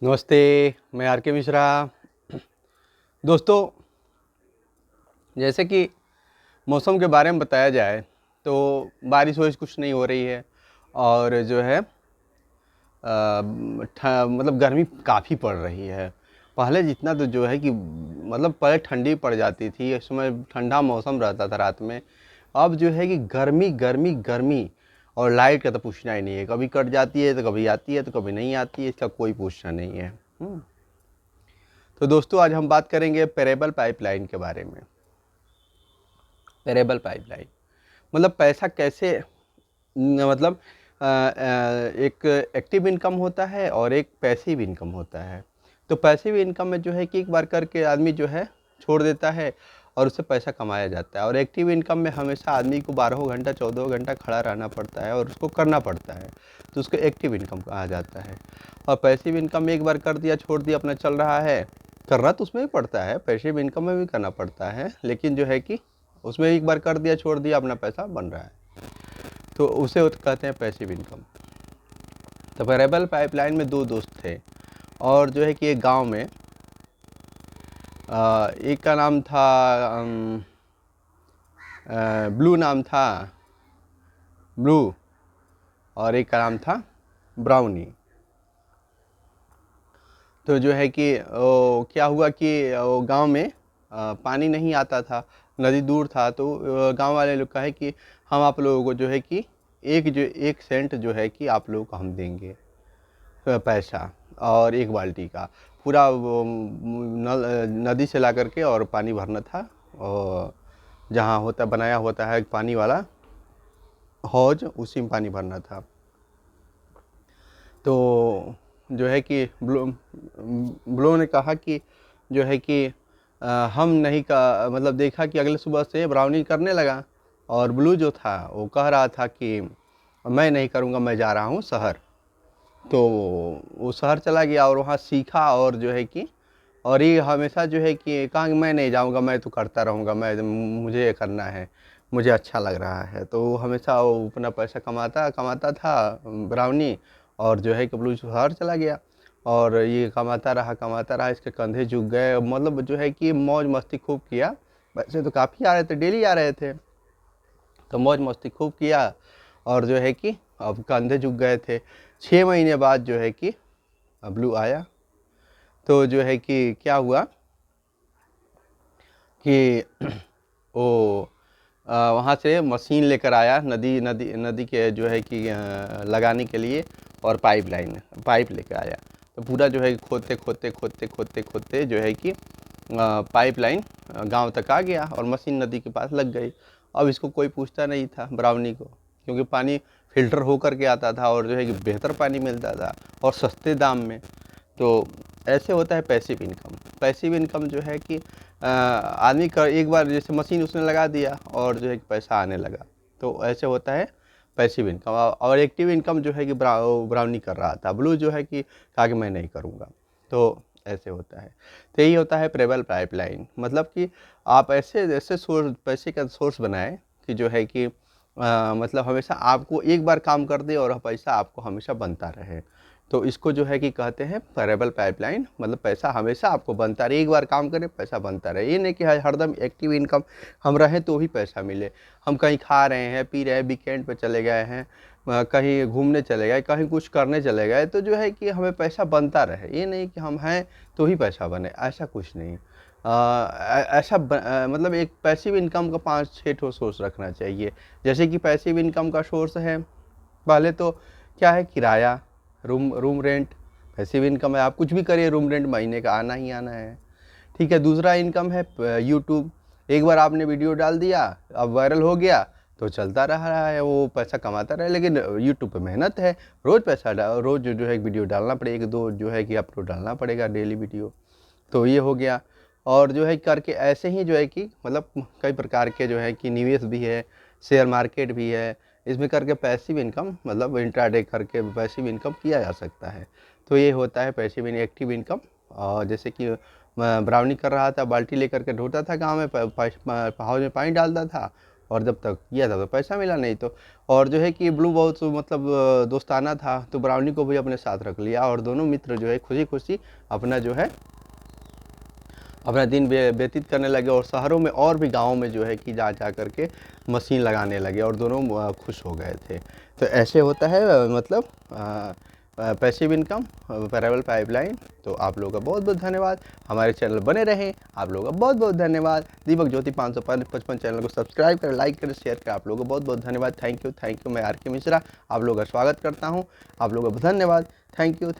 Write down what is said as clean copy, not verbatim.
नमस्ते। मैं आर के मिश्रा। दोस्तों, जैसे कि मौसम के बारे में बताया जाए तो बारिश वारिश कुछ नहीं हो रही है और जो है मतलब गर्मी काफ़ी पड़ रही है। पहले जितना तो जो है कि मतलब पहले ठंडी पड़ जाती थी, इस समय ठंडा मौसम रहता था रात में। अब जो है कि गर्मी गर्मी गर्मी, और लाइट का तो पूछना ही नहीं है। कभी कट जाती है तो कभी आती है तो कभी नहीं आती है, इसका कोई पूछना नहीं है। तो दोस्तों, आज हम बात करेंगे पेरेबल पाइपलाइन के बारे में। पेरेबल पाइपलाइन मतलब पैसा कैसे मतलब एक एक्टिव इनकम होता है और एक पैसिव इनकम होता है। तो पैसिव इनकम में जो है कि एक बार करके आदमी जो है छोड़ देता है और उससे पैसा कमाया जाता है, और एक्टिव इनकम में हमेशा आदमी को 12 घंटा 14 घंटा खड़ा रहना पड़ता है और उसको करना पड़ता है, तो उसको एक्टिव इनकम कहा जाता है। और पैसिव इनकम में एक बार कर दिया, छोड़ दिया, अपना चल रहा है। करना तो उसमें भी पड़ता है, पैसिव इनकम में भी करना पड़ता है, लेकिन जो है कि उसमें एक बार कर दिया, छोड़ दिया, अपना पैसा बन रहा है, तो उसे कहते हैं पैसिव इनकम। तो पेरेबल पाइपलाइन में दो दोस्त थे, और जो है कि एक गांव में एक का नाम था ब्लू, नाम था ब्लू, और एक का नाम था ब्राउनी। तो जो है कि क्या हुआ कि वो गांव में पानी नहीं आता था, नदी दूर था। तो गांव वाले लोग कहे कि हम आप लोगों को जो है कि एक सेंट जो है कि आप लोगों को हम देंगे पैसा, और एक बाल्टी का पूरा वो नदी से ला करके और पानी भरना था। और जहाँ होता बनाया होता है पानी वाला हौज, उसी में पानी भरना था। तो जो है कि ब्लो ने कहा कि जो है कि हम नहीं का मतलब देखा कि अगले सुबह से ब्राउनी करने लगा, और ब्लू जो था वो कह रहा था कि मैं नहीं करूँगा, मैं जा रहा हूँ शहर। तो वो शहर चला गया और वहाँ सीखा, और जो है कि और ये हमेशा जो है कि कहा कि मैं नहीं जाऊँगा, मैं तो करता रहूँगा, मुझे ये करना है, मुझे अच्छा लग रहा है। तो वो हमेशा वो अपना पैसा कमाता कमाता था ब्राउनी, और जो है कि ब्लू शहर चला गया, और ये कमाता रहा, इसके कंधे झुक गए। मतलब जो है कि मौज मस्ती खूब किया। वैसे तो काफ़ी आ रहे थे, डेली आ रहे थे, तो मौज मस्ती खूब किया, और जो है कि अब कंधे झुक गए थे। 6 महीने बाद जो है कि ब्लू आया। तो जो है कि क्या हुआ कि वो वहाँ से मशीन लेकर आया, नदी नदी नदी के जो है कि लगाने के लिए, और पाइप लेकर आया। तो पूरा जो है खोदते खोदते खोदते खोदते खोदते जो है कि पाइपलाइन गांव तक आ गया, और मशीन नदी के पास लग गई। अब इसको कोई पूछता नहीं था ब्राउनी को, क्योंकि पानी फिल्टर होकर के आता था, और जो है कि बेहतर पानी मिलता था और सस्ते दाम में। तो ऐसे होता है पैसिव इनकम। पैसिव इनकम जो है कि आदमी का एक बार जैसे मशीन उसने लगा दिया और जो है कि पैसा आने लगा, तो ऐसे होता है पैसिव इनकम। और एक्टिव इनकम जो है कि ब्राउनी कर रहा था, ब्लू जो है कि कहा कि मैं नहीं करूँगा, तो ऐसे होता है। तो यही होता है पेरेबल पाइपलाइन। मतलब कि आप ऐसे ऐसे सोर्स, पैसे का सोर्स बनाएं कि जो है कि मतलब हमेशा आपको एक बार काम कर दे और पैसा आपको हमेशा बनता रहे। तो इसको जो है कि कहते हैं पेरेबल पाइपलाइन। मतलब पैसा हमेशा आपको बनता रहे, एक बार काम करें पैसा बनता रहे। ये नहीं कि हरदम एक्टिव इनकम हम रहें तो ही पैसा मिले। हम कहीं खा रहे हैं, पी रहे हैं, वीकेंड पे चले गए हैं, कहीं घूमने चले गए, कहीं कुछ करने चले गए, तो जो है कि हमें पैसा बनता रहे। ये नहीं कि हम हैं तो ही पैसा बने, ऐसा कुछ नहीं। मतलब एक पैसिव इनकम का 5-6 ठो सोर्स रखना चाहिए। जैसे कि पैसिव इनकम का सोर्स है, पहले तो क्या है, किराया, रूम रेंट पैसिव इनकम है। आप कुछ भी करिए, रूम रेंट महीने का आना ही आना है। ठीक है। दूसरा इनकम है यूट्यूब। एक बार आपने वीडियो डाल दिया, अब वायरल हो गया, तो चलता रहा है, वो पैसा कमाता रहे। लेकिन यूट्यूब पे मेहनत है, रोज़ पैसा रोज़ जो है वीडियो डालना पड़ेगा, 1-2 जो है कि अपलोड डालना पड़ेगा डेली वीडियो। तो ये हो गया। और जो है करके ऐसे ही जो है कि मतलब कई प्रकार के जो है कि निवेश भी है, शेयर मार्केट भी है। इसमें करके पैसिव इनकम मतलब इंट्राडे करके पैसिव इनकम किया जा सकता है। तो ये होता है पैसिव एक्टिव इनकम। और जैसे कि मैं ब्राउनी कर रहा था, बाल्टी लेकर के ढोता था गाँव में, हौज में पानी डालता था, और जब तक किया था तो पैसा मिला नहीं तो। और जो है कि ब्लू बहुत मतलब दोस्ताना था, तो ब्राउनी को भी अपने साथ रख लिया और दोनों मित्र जो है खुशी खुशी अपना जो है अपना दिन व्यतीत करने लगे, और शहरों में और भी गाँव में जो है कि जा जा करके मशीन लगाने लगे, और दोनों खुश हो गए थे। तो ऐसे होता है मतलब पैसिव इनकम पैरेलल पाइपलाइन। तो आप लोगों का बहुत बहुत धन्यवाद, हमारे चैनल बने रहें। आप लोगों का बहुत बहुत धन्यवाद। दीपक ज्योति 555 चैनल को सब्सक्राइब करें, लाइक करें, शेयर करें। आप लोगों को बहुत बहुत धन्यवाद। Thank you. मैं आर के मिश्रा आप लोगों का स्वागत करता हूँ। आप लोगों का धन्यवाद। Thank you.